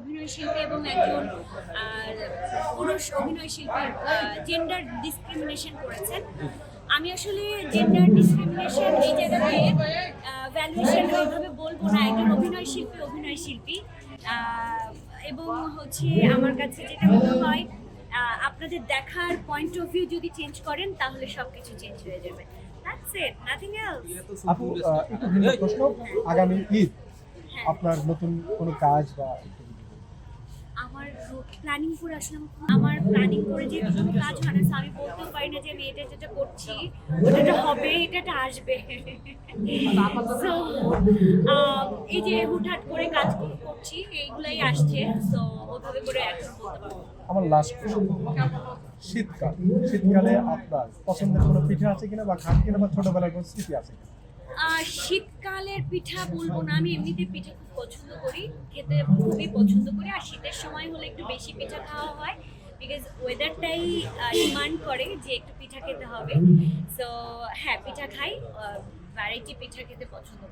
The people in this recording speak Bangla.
অভিনয় শিল্পী এবং একজন পুরুষ অভিনয় শিল্পীর জেন্ডার ডিসক্রিমিনেশন করেছেন। আমি আসলে জেন্ডার ডিসক্রিমিনেশন এই জায়গাতে ভ্যালুয়েশন ওইভাবে বলবো না। একজন অভিনয় শিল্পী এবং হচ্ছে আমার কাছে যেটা মনে হয় আপনাদের দেখার পয়েন্ট অফ ভিউ যদি চেঞ্জ করেন তাহলে সবকিছু চেঞ্জ হয়ে যাবে। That's it, nothing else. আপু একটু ভিন্ন প্রশ্ন, আগামী ঈদ আপনার নতুন কোনো কাজ বা আমার প্ল্যানিং করে আসলে আমার প্ল্যানিং করে যে কোনো কাজ হয় না, আমি বলতেও পারি না যে আমি এটা যেটা করছি ওটা হবে, এটা আসবে। So, এই যে হুটহাট করে কাজ করছি এইগুলাই আসছে, তো ওইভাবে করে এখন বলতে পারবো। আমার লাস্ট শীতকালে আপনার পছন্দের কোনো পিঠা আছে কিনা বা খান কিনা বা ছোটবেলার কোনো স্মৃতি আছে কিনা? শীতকালের পিঠা বলবো না, আমি এমনিতে পিঠা খুব পছন্দ করি, খেতে খুবই পছন্দ করি। আর শীতের সময় হলে একটু বেশি পিঠা খাওয়া হয়, বিকজ ওয়েদারটাই ডিমান্ড করে যে একটু পিঠা খেতে হবে। সো হ্যাঁ, পিঠা খাই, ভ্যারাইটি পিঠা খেতে পছন্দ করি।